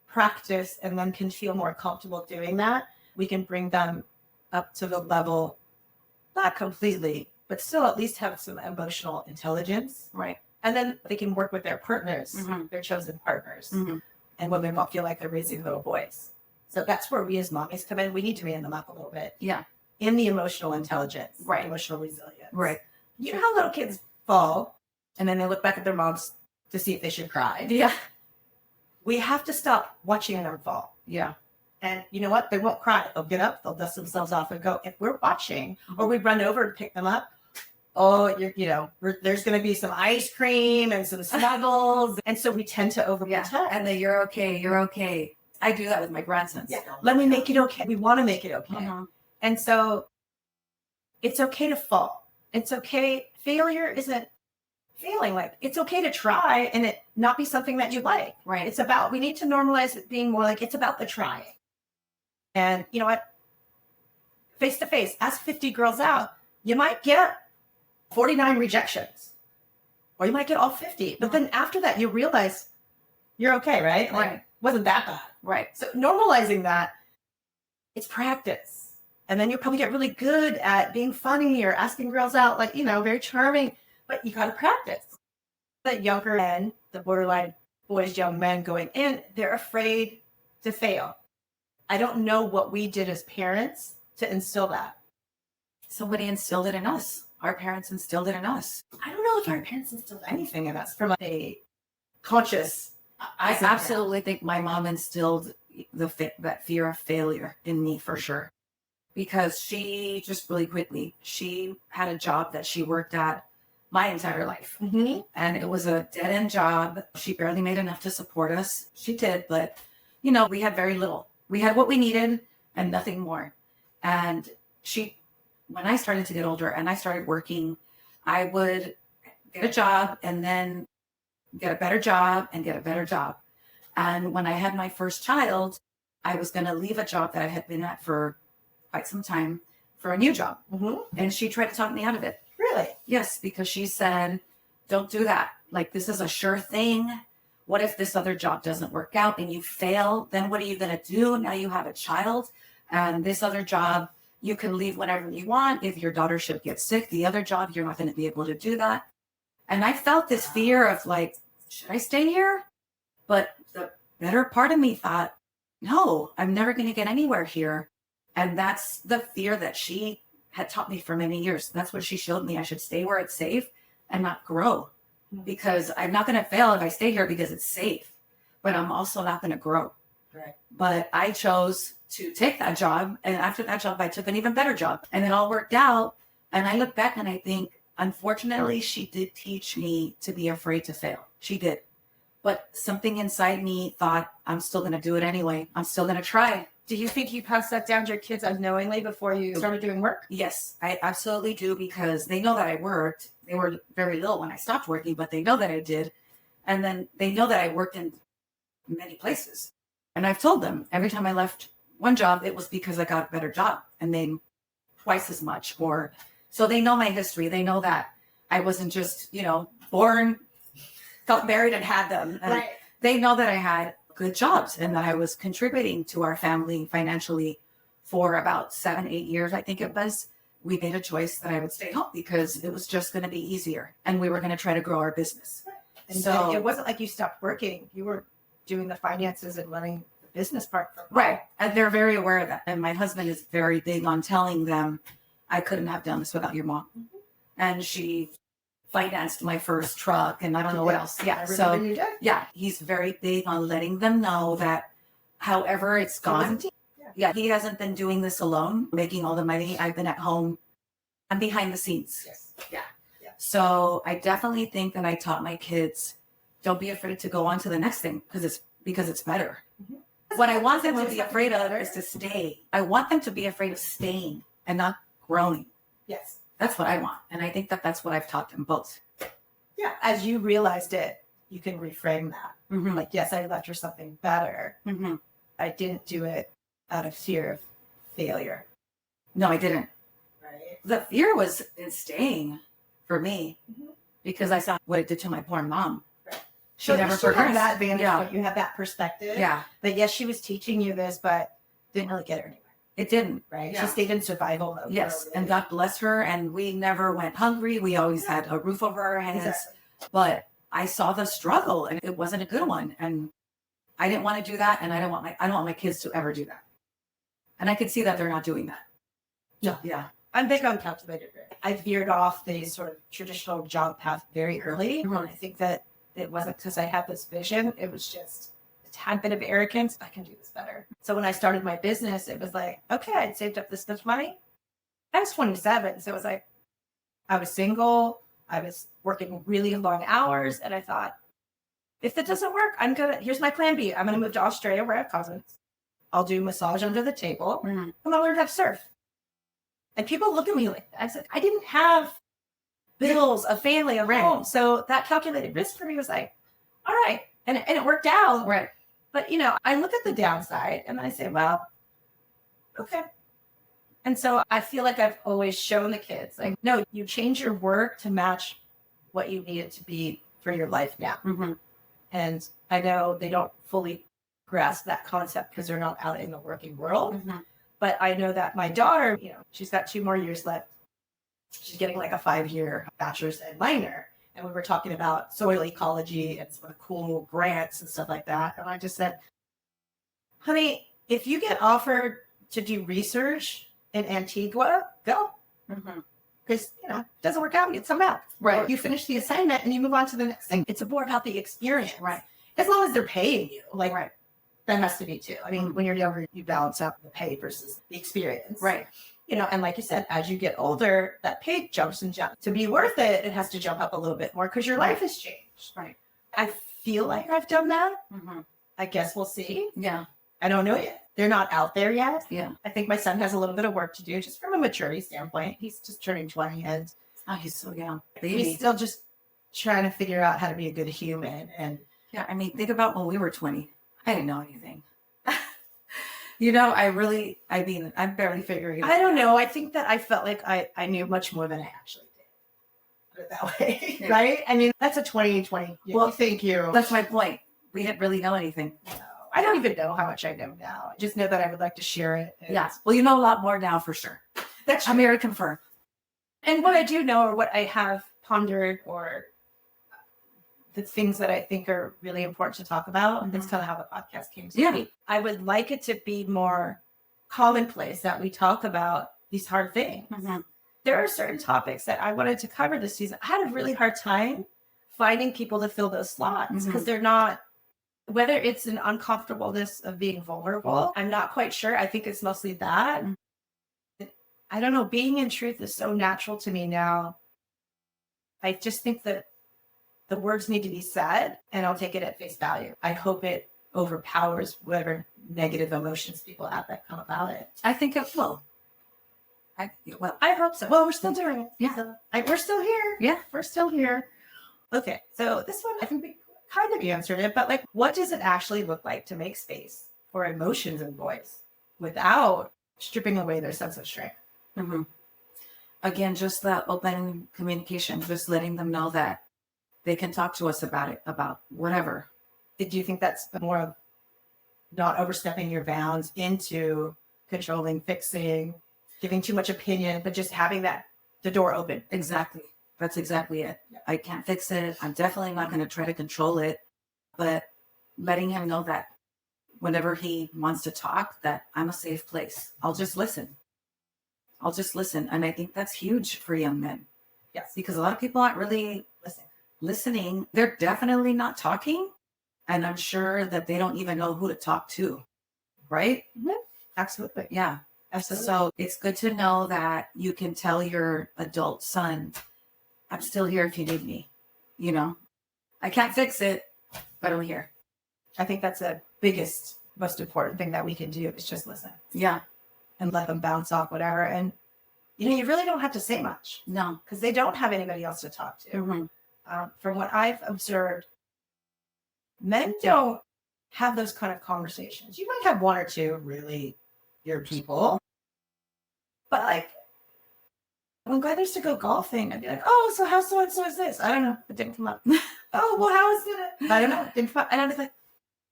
practice and then can feel more comfortable doing that, we can bring them up to the level, not completely, but still at least have some emotional intelligence. Right. And then they can work with their partners, their chosen partners. And women won't feel like they're raising little boys. So that's where we as mommies come in. We need to man them up a little bit. Yeah. In the emotional intelligence. Right. Emotional resilience. Right. You know how little kids fall and then they look back at their moms to see if they should cry? Yeah. We have to stop watching them fall. Yeah. And you know what? They won't cry. They'll get up, they'll dust themselves off and go. If we're watching or we run over and pick them up, there's going to be some ice cream and some snuggles. And so we tend to overprotect. Yeah. And then you're okay. I do that with my grandsons. Yeah. Let me make it okay. We want to make it okay. And so it's okay to fall. It's okay. Failure isn't failing. Like it's okay to try and it not be something that you like. Right. We need to normalize it being more like it's about the trying. And you know what? Face to face, ask 50 girls out. You might get 49 rejections or you might get all 50. But then after that, you realize you're okay, right? Like, right. Wasn't that bad. Right. So normalizing that, it's practice. And then you'll probably get really good at being funny or asking girls out, like, very charming, but you got to practice. The younger men, the borderline boys, young men going in, they're afraid to fail. I don't know what we did as parents to instill that. Somebody instilled it in us. Our parents instilled it in us. I don't know if our parents instilled anything in us from a conscious. I absolutely think my mom instilled that fear of failure in me for sure. Because she just really quickly, she had a job that she worked at my entire life. Mm-hmm. And it was a dead-end job. She barely made enough to support us. She did, but, we had very little. We had what we needed and nothing more. And when I started to get older and I started working, I would get a job and then get a better job and get a better job. And when I had my first child, I was going to leave a job that I had been at for quite some time for a new job. Mm-hmm. And she tried to talk me out of it. Really? Yes, because she said, don't do that. Like, this is a sure thing. What if this other job doesn't work out and you fail? Then what are you going to do? Now you have a child, and this other job, you can leave whenever you want. If your daughter should get sick, the other job, you're not going to be able to do that. And I felt this fear of like, should I stay here? But the better part of me thought, no, I'm never going to get anywhere here. And that's the fear that she had taught me for many years. That's what she showed me. I should stay where it's safe and not grow, because I'm not going to fail if I stay here because it's safe, but I'm also not going to grow. Right. But I chose to take that job. And after that job, I took an even better job, and it all worked out. And I look back and I think, unfortunately, she did teach me to be afraid to fail. She did. But something inside me thought, I'm still going to do it anyway. I'm still going to try. Do you think you passed that down to your kids unknowingly before you started doing work? Yes, I absolutely do, because they know that I worked. They were very little when I stopped working, but they know that I did. And then they know that I worked in many places. And I've told them every time I left one job, it was because I got a better job and made twice as much. So they know my history. They know that I wasn't just, born, got married and had them. And right. They know that I had good jobs and that I was contributing to our family financially for about 7-8 years. I think it was. We made a choice that I would stay home because it was just going to be easier, and we were going to try to grow our business. And so it wasn't like you stopped working. You were doing the finances and running the business part. Right. And they're very aware of that. And my husband is very big on telling them, I couldn't have done this without your mom. Mm-hmm. And she financed my first truck and I don't know what else. Yeah. So yeah, he's very big on letting them know that however it's gone. Yeah, he hasn't been doing this alone, making all the money. I've been at home. I'm behind the scenes. Yes. Yeah. So I definitely think that I taught my kids, don't be afraid to go on to the next thing because it's better. Mm-hmm. What I want them to be afraid of is to stay. I want them to be afraid of staying and not growing. Yes. That's what I want. And I think that that's what I've taught them both. Yeah. As you realized it, you can reframe that. Mm-hmm. Like, yes, I left for something better. Mm-hmm. I didn't do it out of fear of failure. No, I didn't. Right. The fear was in staying for me mm-hmm. because I saw what it did to my poor mom. Right. She so never you had progressed. that vantage point. You had that perspective. Yeah. But yes, she was teaching you this, but didn't really get her anywhere. It didn't. Right. Yeah. She stayed in survival mode. Yes. And God bless her. And we never went hungry. We always had a roof over our heads. Exactly. But I saw the struggle and it wasn't a good one. And I didn't want to do that. And I don't want my kids to ever do that. And I could see that they're not doing that. No. Yeah. I'm big on calculated risk. I veered off the sort of traditional job path very early. Mm-hmm. I think that it wasn't because I had this vision. It was just a tad bit of arrogance. I can do this better. So when I started my business, it was like, okay, I'd saved up this much money. I was 27. So it was like, I was single. I was working really long hours. And I thought, if that doesn't work, here's my plan B. I'm going to move to Australia where I have cousins. I'll do massage under the table. Mm-hmm. And I'll learn how to surf. And people look at me like that. I said, I didn't have bills, a family, a home. So that calculated risk for me was like, all right. And it worked out. Right. But, I look at the downside and I say, well, okay. And so I feel like I've always shown the kids, like, no, you change your work to match what you need it to be for your life now. Mm-hmm. And I know they don't fully grasp that concept because they're not out in the working world. Mm-hmm. But I know that my daughter, she's got 2 more years left. She's getting like a 5-year bachelor's and minor. And we were talking about soil ecology and some of the cool grants and stuff like that. And I just said, honey, if you get offered to do research in Antigua, go. Because, it doesn't work out, you get some out. Right. Or you finish the assignment and you move on to the next thing. It's more about the experience. Right. As long as they're paying you. Like, Right. that has to be too. I mean, when you're younger, you balance out the pay versus the experience. Right. And like you said, as you get older, that pay jumps and jumps. To be worth it, it has to jump up a little bit more because your life has changed. Right. I feel like I've done that. I guess we'll see. Yeah. I don't know yet. They're not out there yet. Yeah. I think my son has a little bit of work to do just from a maturity standpoint. He's just turning 20 and Oh, he's so young. he's still just trying to figure out how to be a good human. And Yeah. I mean, think about when we were 20. I didn't know anything. I'm barely figuring it out. I don't know. I think that I felt like I knew much more than I actually did. Put it that way. Yeah. Right? I mean, that's a 2020. Well, thank you. That's my point. We didn't really know anything. No, I don't even know how much I know now. I just know that I would like to share it. And Yeah. Well, you know a lot more now for sure. That's I'm here to confirm. And what I do know, or what I have pondered, or the things that I think are really important to talk about, that's kind of how the podcast came to be. I would like it to be more commonplace that we talk about these hard things. There are certain topics that I wanted to cover this season. I had a really hard time finding people to fill those slots because they're not, whether it's an uncomfortableness of being vulnerable, I'm not quite sure. I think it's mostly that. I don't know. Being in truth is so natural to me now. I just think that the words need to be said, and I'll take it at face value. I hope it overpowers whatever negative emotions people have that come about it. I think it will. I hope so. Well, we're still doing it. Yeah. So, we're still here. Yeah. We're still here. Okay. So this one, I think we kind of answered it, but like, what does it actually look like to make space for emotions and voice without stripping away their sense of strength? Again, just that open communication, just letting them know that they can talk to us about it, about whatever. Do you think that's more of not overstepping your bounds into controlling, fixing, giving too much opinion, but just having the door open? Exactly. That's exactly it. I can't fix it. I'm definitely not going to try to control it, but letting him know that whenever he wants to talk, that I'm a safe place. I'll just listen. And I think that's huge for young men. Yes. Because a lot of people aren't really listening. They're definitely not talking. And I'm sure that they don't even know who to talk to. Right? Absolutely. Yeah. Absolutely. So it's good to know that you can tell your adult son, I'm still here if you need me. I can't fix it, but I'm here. I think that's the biggest, most important thing that we can do is just listen. Yeah. And let them bounce off whatever. And, you really don't have to say much. No. Because they don't have anybody else to talk to. From what I've observed, men don't have those kind of conversations. You might have one or two really your people. But like, when Glenn used to go golfing, I'd be like, oh, so how so-and-so is this? I don't know. It didn't come up. Oh, well, how is it? I don't know. It didn't come up. And I was like,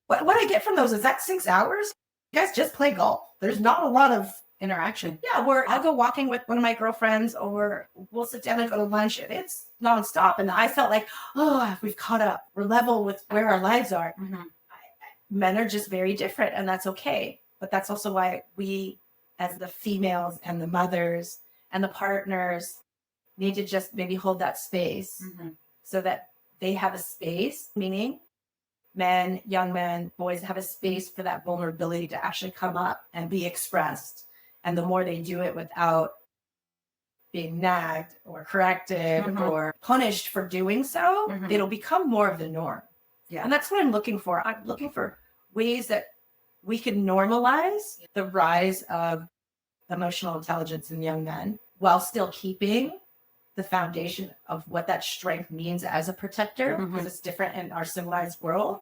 what I get from those is that 6 hours? You guys just play golf. There's not a lot of interaction. Yeah, where I'll go walking with one of my girlfriends, or we'll sit down and go to lunch, and it's nonstop. And I felt like, oh, we've caught up. We're level with where our lives are. Men are just very different, and that's okay. But that's also why we, as the females and the mothers and the partners, need to just maybe hold that space so that they have a space, meaning men, young men, boys have a space for that vulnerability to actually come up and be expressed. And the more they do it without being nagged or corrected or punished for doing so, it'll become more of the norm. Yeah. And that's what I'm looking for. I'm looking for ways that we can normalize the rise of emotional intelligence in young men while still keeping the foundation of what that strength means as a protector, because it's different in our civilized world.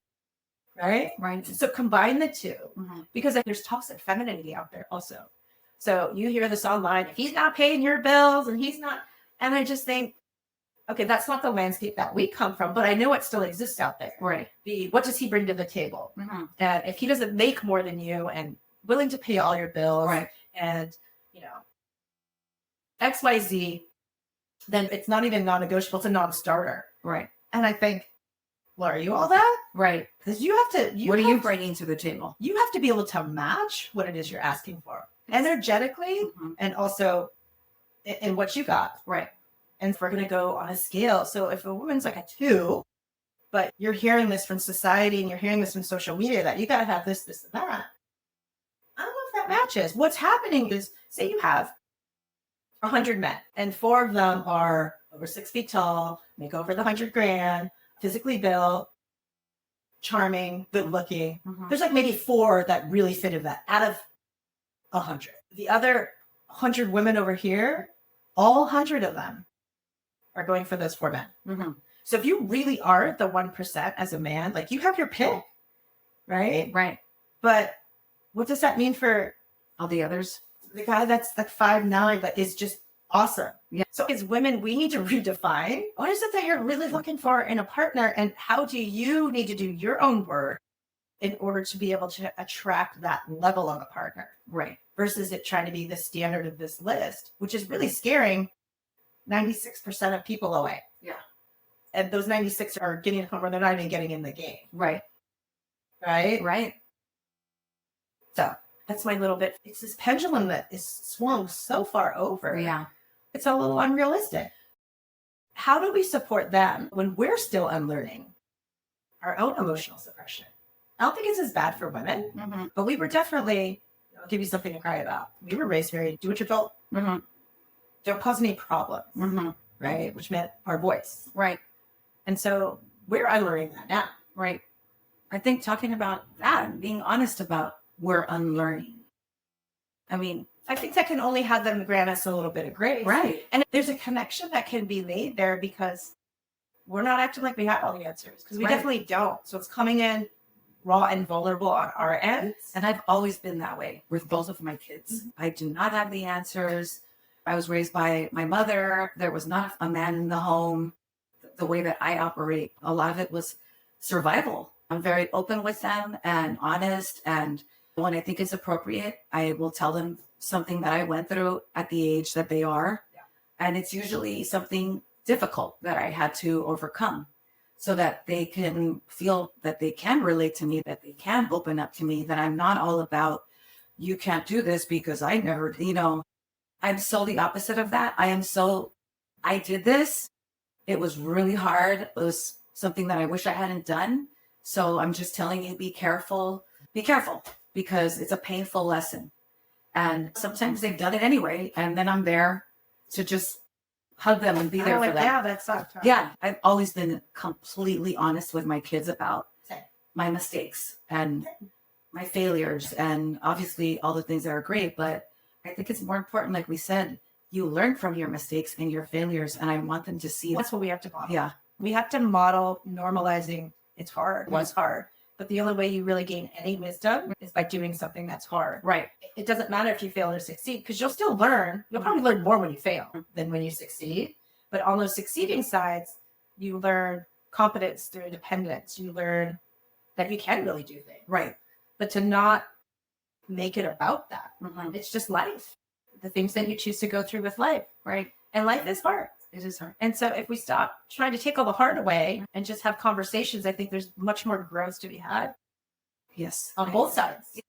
Right? So combine the two, because there's toxic femininity out there also. So you hear this online, if he's not paying your bills and he's not, and I just think, okay, that's not the landscape that we come from, but I know it still exists out there. Right. What does he bring to the table? And if he doesn't make more than you and willing to pay all your bills, and, XYZ, then it's not even non-negotiable. It's a non-starter. Right. And I think, well, are you all that? Right. Because you have to. What are you bringing to the table? You have to be able to match what it is you're asking for energetically, and also in what you got. Right. And if we're going to go on a scale, so if a woman's like a 2, but you're hearing this from society and you're hearing this from social media that you got to have this, this, and that, I don't know if that matches. What's happening is, say you have 100 men and 4 of them are over 6 feet tall, make over the 100 grand, physically built, charming, good looking. There's like maybe 4 that really fit in that out of 100. The other 100 women over here, all 100 of them are going for those 4 men. So if you really are the 1% as a man, like you have your pick, right? Right. But what does that mean for all the others? The guy that's like 5'9", but is just awesome. Yeah. So as women, we need to redefine what is it that you're really looking for in a partner, and how do you need to do your own work in order to be able to attract that level of a partner? Right. Versus it trying to be the standard of this list, which is really scaring 96% of people away. Yeah. And those 96 are getting to the point where they're not even getting in the game. Right. Right? Right. So that's my little bit. It's this pendulum that is swung so far over. Yeah. It's a little unrealistic. How do we support them when we're still unlearning our own emotional suppression? I don't think it's as bad for women, but we were definitely, I'll give you something to cry about. We were raised very do what you felt. Don't cause any problems, right? Which meant our voice. Right. And so we're unlearning that now. Right. I think talking about that and being honest about we're unlearning. I mean, I think that can only have them grant us a little bit of grace. Right. And there's a connection that can be made there because we're not acting like we have all the answers, because we definitely don't. So it's coming in raw and vulnerable on our end. And I've always been that way with both of my kids. I do not have the answers. I was raised by my mother. There was not a man in the home. The way that I operate, a lot of it was survival. I'm very open with them and honest. And when I think it's appropriate, I will tell them something that I went through at the age that they are. Yeah. And it's usually something difficult that I had to overcome so that they can feel that they can relate to me, that they can open up to me, that I'm not all about, you can't do this because I never, I'm so the opposite of that. I did this. It was really hard. It was something that I wish I hadn't done. So I'm just telling you, be careful, because it's a painful lesson. And sometimes they've done it anyway. And then I'm there to just hug them and be there for them. Yeah, that's not tough. Yeah. I've always been completely honest with my kids about my mistakes and my failures, and obviously all the things that are great. But I think it's more important, like we said, you learn from your mistakes and your failures. And I want them to see that's what we have to model. Yeah. We have to model normalizing. It's hard. It was hard. But the only way you really gain any wisdom is by doing something that's hard. Right. It doesn't matter if you fail or succeed, because you'll still learn. You'll probably learn more when you fail than when you succeed. But on those succeeding sides, you learn competence through independence. You learn that you can really do things. Right. But to not make it about that. It's just life. The things that you choose to go through with life. Right. And life is hard. It is hard. And so if we stop trying to take all the hard away and just have conversations, I think there's much more growth to be had. Yes. On both sides.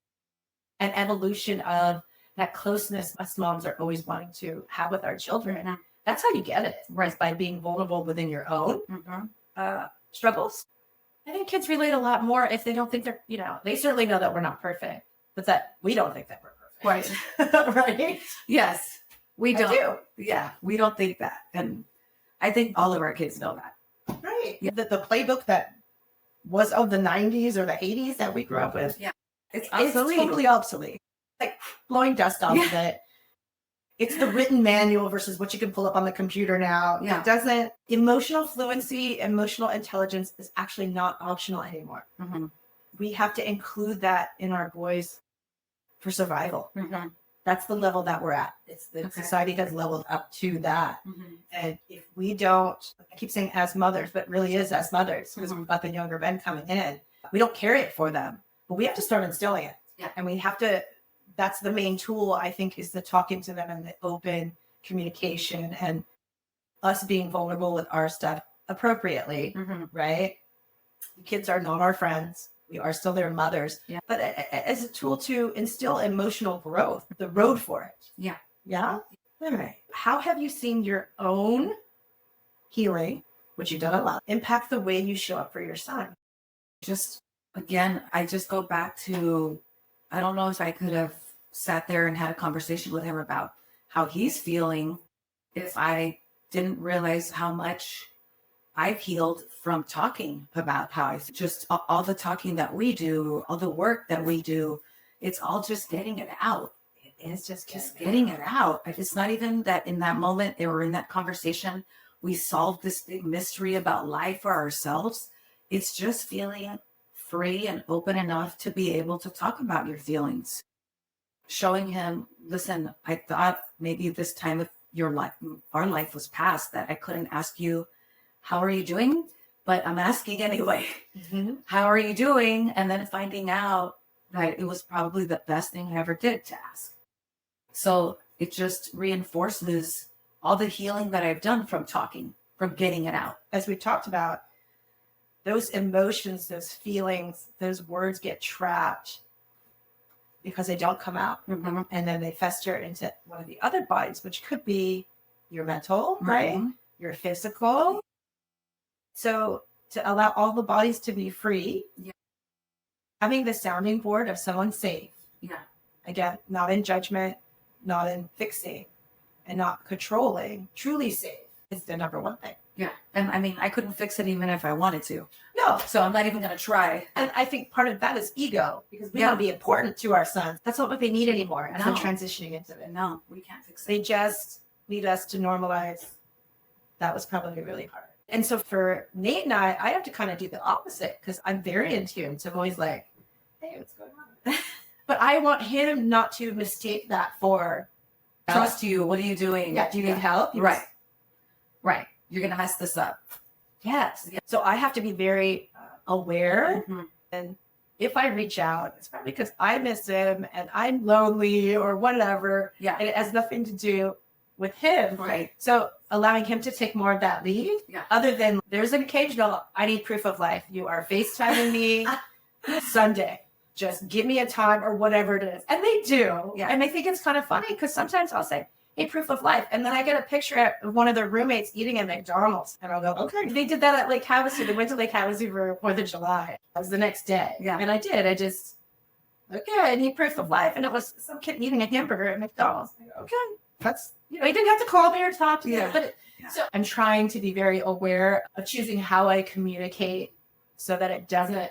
An evolution of that closeness us moms are always wanting to have with our children. That's how you get it, right? By being vulnerable within your own struggles. I think kids relate a lot more if they don't think they're, they certainly know that we're not perfect, but that we don't think that we're perfect. Right. Right? Yes. We don't. do. Yeah. We don't think that. And I think all of our kids know that. Right. Yeah. The playbook that was of the 90s or the 80s that we grew up with. Yeah. It's totally obsolete. Like blowing dust off of it. It's the written manual versus what you can pull up on the computer now. Yeah. Emotional fluency, emotional intelligence is actually not optional anymore. We have to include that in our boys for survival. That's the level that we're at. It's the society has leveled up to that. And if we don't, I keep saying as mothers, but really is as mothers, because we've got the younger men coming in. We don't carry it for them, but we have to start instilling it. Yeah. And we have to that's the main tool, I think, is the talking to them and the open communication and us being vulnerable with our stuff appropriately, right? Kids are not our friends. We are still their mothers. Yeah. But as a tool to instill emotional growth, the road for it. Yeah. Yeah? All right. How have you seen your own healing, which you've done a lot, impact the way you show up for your son? Just, again, I just go back to, I don't know if I could have sat there and had a conversation with him about how he's feeling if I didn't realize how much I've healed from talking about how I just all the talking that we do, all the work that we do, it's all just getting it out. It's just getting it out. It's not even that in that moment or in that conversation, we solved this big mystery about life for ourselves. It's just feeling free and open enough to be able to talk about your feelings. Showing him, listen, I thought maybe this time of your life, our life was past, that I couldn't ask you, how are you doing? But I'm asking anyway, how are you doing? And then finding out that it was probably the best thing I ever did to ask. So it just reinforces all the healing that I've done from talking, from getting it out. As we've talked about, those emotions, those feelings, those words get trapped because they don't come out. And then they fester into one of the other bodies, which could be your mental, right? Your physical. So to allow all the bodies to be free, having the sounding board of someone safe. Again, not in judgment, not in fixing, and not controlling, truly safe is the number one thing. And I mean, I couldn't fix it even if I wanted to. No. So I'm not even going to try. And I think part of that is ego, because we want to be important to our sons. That's not what they need anymore as they're transitioning into it. No, we can't fix it. They just need us to normalize. That was probably really hard. And so for Nate and I have to kind of do the opposite, because I'm very in tune. So I'm always like, hey, what's going on? But I want him not to mistake that for trust you. What are you doing? Do you need help? Right. You're going to mess this up. Yes. So I have to be very aware. And if I reach out, it's probably because I miss him and I'm lonely or whatever. And it has nothing to do with him. Right. So allowing him to take more of that lead, other than there's an occasional, I need proof of life. You are FaceTiming me Sunday. Just give me a time or whatever it is. And they do. And I think it's kind of funny because sometimes I'll say, hey, proof of life. And then I get a picture of one of their roommates eating at McDonald's. And I'll go, okay. They did that at Lake Havasu. They went to Lake Havasu for 4th of July. That was the next day. And I did. I just, I need proof of life. And it was some kid eating a hamburger at McDonald's. I go, okay. That's, he didn't have to call me or talk to me. But so I'm trying to be very aware of choosing how I communicate so that it doesn't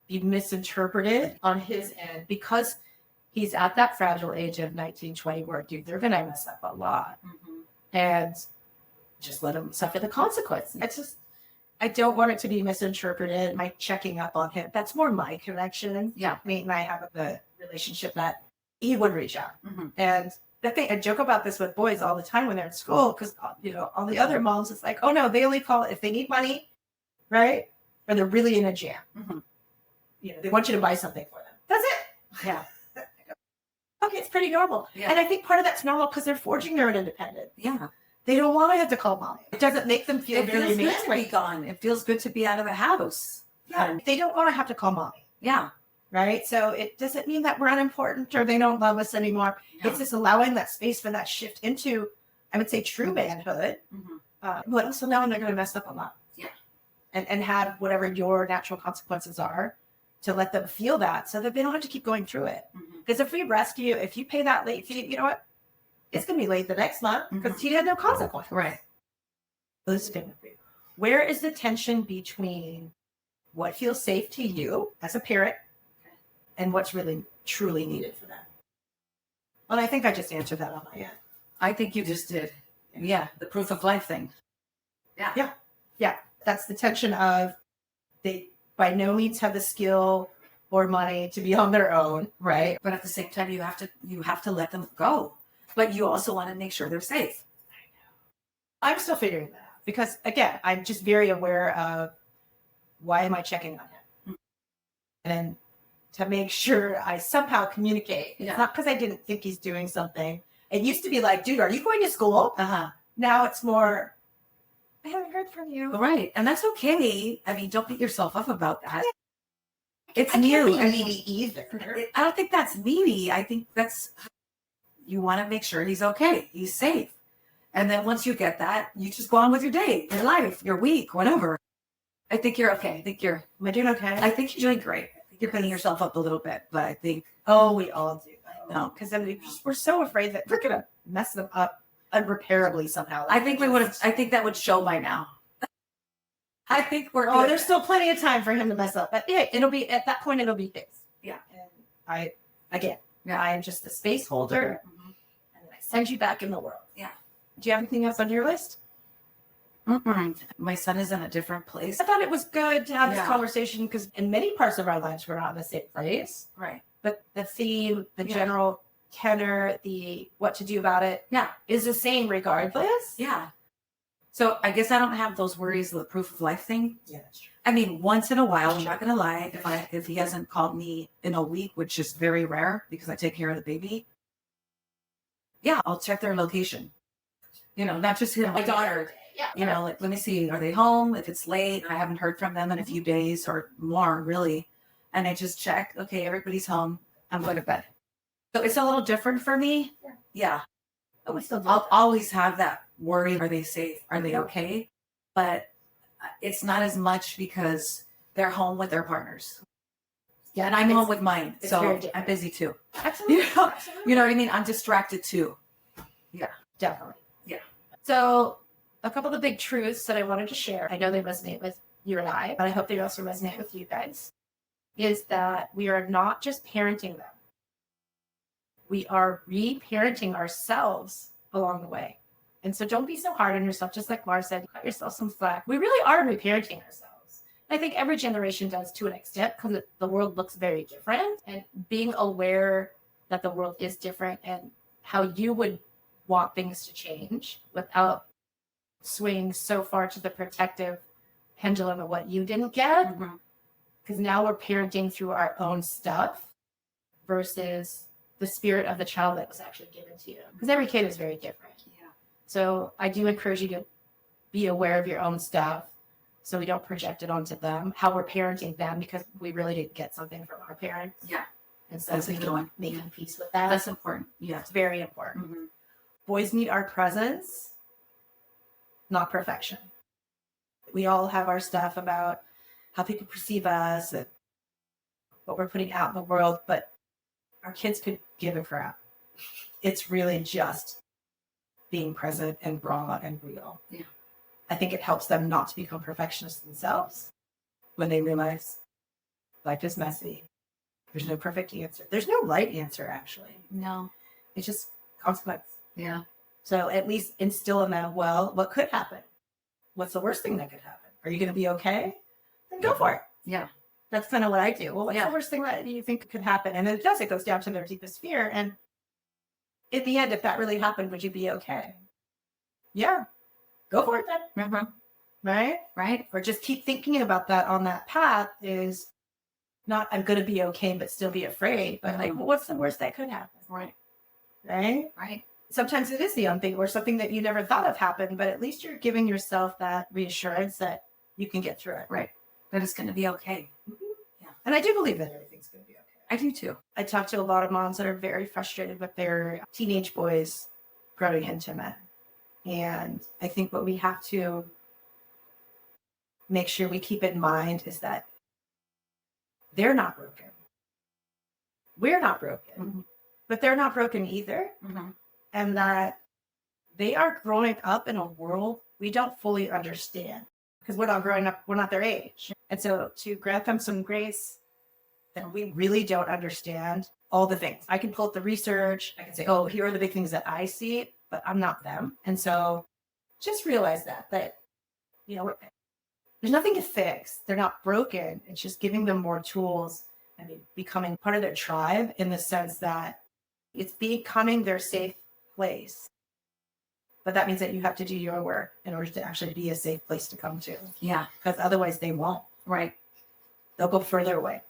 be misinterpreted on his end, because he's at that fragile age of 19, 20 where, dude, they're going to mess up a lot. And just let him suffer the consequence. It's just, I don't want it to be misinterpreted. My checking up on him, that's more my connection. Nate and I have the relationship that he would reach out. And I think I joke about this with boys all the time when they're in school, because, all the other moms, it's like, oh no, they only call if they need money, right? Or they're really in a jam. They want you to buy something for them. That's it. Okay, it's pretty normal. And I think part of that's normal because they're forging their own independence. They don't want to have to call mommy. It doesn't make them feel very amazing. It feels good to be gone. It feels good to be out of the house. They don't want to have to call mommy. Right? So it doesn't mean that we're unimportant or they don't love us anymore. It's just allowing that space for that shift into, I would say, true manhood. But also knowing they're going to mess up a lot. And have whatever your natural consequences are, to let them feel that so that they don't have to keep going through it. Because if we rescue, if you pay that late fee, you know what? It's going to be late the next month because he had no consequence. This is good for you. Where is the tension between what feels safe to you as a parent and what's really truly needed for them? Well, I think I just answered that on my end. I think you just did. The proof of life thing. That's the tension of they by no means have the skill or money to be on their own, right? But at the same time, you have to let them go. But you also want to make sure they're safe. I'm still figuring that out because, again, I'm just very aware of why am I checking on him? And then to make sure I somehow communicate. Yeah. It's not because I didn't think he's doing something. It used to be like, dude, are you going to school? Now it's more, I haven't heard from you. Right. And that's okay. I mean, don't beat yourself up about that. It's I new. can't be needy either. I don't think that's needy. I think that's, you want to make sure he's okay. He's safe. And then once you get that, you just go on with your day, your life, your week, whatever. I think you're okay. Am I doing okay? I think you're doing great. I think you're beating yourself up a little bit, but I think. Oh, we all do. No. Because we're so afraid that we're going to mess them up unrepairably somehow. I think I think that would show by now. I think we're. Oh, there's still plenty of time for him to mess up. But yeah, it'll be, at that point, it'll be fixed. Yeah. And I am just the space holder. Mhm. And I send you back in the world. Yeah. Do you have anything else on your list? My son is in a different place. I thought it was good to have this Yeah. conversation because in many parts of our lives, we're not in the same place. Right. But the theme, the Yeah. general tenor, the what to do about it Yeah. is the same regardless. Yeah. So I guess I don't have those worries of the proof of life thing. Yeah, that's true. I mean, once in a while, I'm not gonna lie, if he hasn't called me in a week, which is very rare because I take care of the baby. Yeah, I'll check their location. Not just him, my daughter. Yeah. Like, let me see, are they home? If it's late, I haven't heard from them in a few days or more, really. And I just check, okay, everybody's home. I'm going to bed. So it's a little different for me. Yeah. But we still do I'll that. always have that worry. Are they safe? Are they okay? But it's not as much because they're home with their partners. Yeah, And I'm home with mine. it's So very I'm different. busy too. Absolutely. You know what I mean? I'm distracted too. Definitely. Yeah. So a couple of the big truths that I wanted to share, I know they resonate with you and I, but I hope they also resonate with you guys, is that we are not just parenting them. We are reparenting ourselves along the way. And so don't be so hard on yourself. Just like Mara said, cut yourself some slack. We really are reparenting ourselves. I think every generation does to an extent because the world looks very different. And being aware that the world is different and how you would want things to change without swinging so far to the protective pendulum of what you didn't get. Because now we're parenting through our own stuff versus the spirit of the child that was actually given to you. Because every kid is very different. Yeah. So I do encourage you to be aware of your own stuff so we don't project it onto them, how we're parenting them, because we really didn't get something from our parents. Yeah. And so That's a good one. making peace with that. That's important. Yeah. It's very important. Boys need our presence, not perfection. We all have our stuff about how people perceive us and what we're putting out in the world, but our kids could give a crap. It's really just being present and raw and real. Yeah. I think it helps them not to become perfectionists themselves when they realize life is messy. There's no perfect answer. There's no right answer, actually. No. It's just consequence. Yeah. So at least instill in them, well, what could happen? What's the worst thing that could happen? Are you going to be okay? Then go for it. Yeah. That's kind of what I do. Well, what's Yeah. the worst thing that you think could happen? And it goes down to their deepest fear. And in the end, if that really happened, would you be okay? Yeah. Go for it then. Right? Right. Or just keep thinking about that on that path is not, I'm going to be okay, but still be afraid. But like, well, what's the worst that could happen? Right. Right? Right. Sometimes it is the unthinkable or something that you never thought of happened, but at least you're giving yourself that reassurance that you can get through it. Right. That it's going to be okay. Yeah. And I do believe that everything's going to be okay. I do too. I talk to a lot of moms that are very frustrated with their teenage boys growing into men. And I think what we have to make sure we keep in mind is that they're not broken. We're not broken, but they're not broken either. And that they are growing up in a world we don't fully understand because we're not growing up, we're not their age. And so to grant them some grace that we really don't understand all the things. I can pull up the research. I can say, oh, here are the big things that I see, but I'm not them. And so just realize that, you know, there's nothing to fix. They're not broken. It's just giving them more tools and becoming part of their tribe in the sense that it's becoming their safe place. But that means that you have to do your work in order to actually be a safe place to come to. Yeah. Because otherwise they won't. Right. They'll go further away.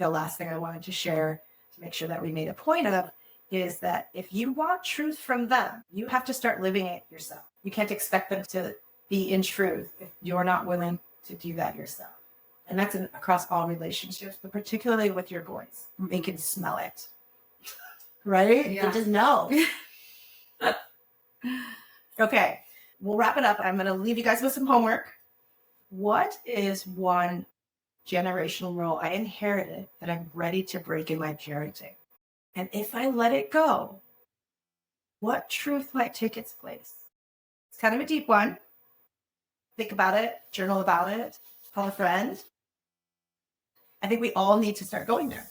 the last thing I wanted to share to make sure that we made a point of is that if you want truth from them, you have to start living it yourself. You can't expect them to be in truth if you're not willing to do that yourself. And that's across all relationships, but particularly with your boys. They can smell it. Right? Yeah. They just know. Okay, we'll wrap it up. I'm going to leave you guys with some homework. What is one generational role I inherited that I'm ready to break in my parenting? And if I let it go, what truth might take its place? It's kind of a deep one. Think about it, journal about it, call a friend. I think we all need to start going there.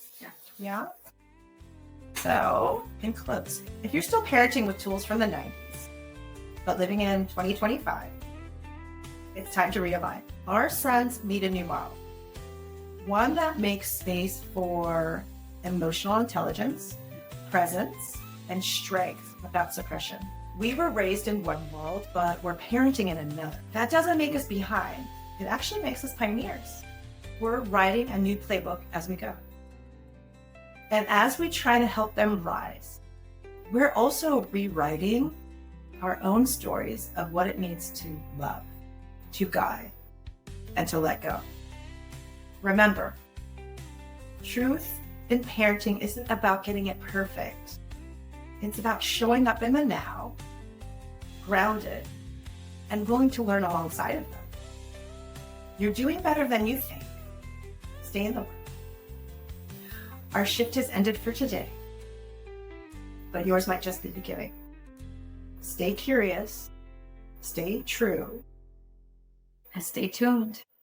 Yeah. So, in close, if you're still parenting with tools from the 90s, but living in 2025, it's time to realign. Our sons need a new model. One that makes space for emotional intelligence, presence, and strength without suppression. We were raised in one world, but we're parenting in another. That doesn't make us behind. It actually makes us pioneers. We're writing a new playbook as we go. And as we try to help them rise, we're also rewriting our own stories of what it means to love, to guide, and to let go. Remember, truth in parenting isn't about getting it perfect. It's about showing up in the now, grounded, and willing to learn alongside of them. You're doing better than you think. Stay in the work. Our shift has ended for today, but yours might just be beginning. Stay curious, stay true, And stay tuned.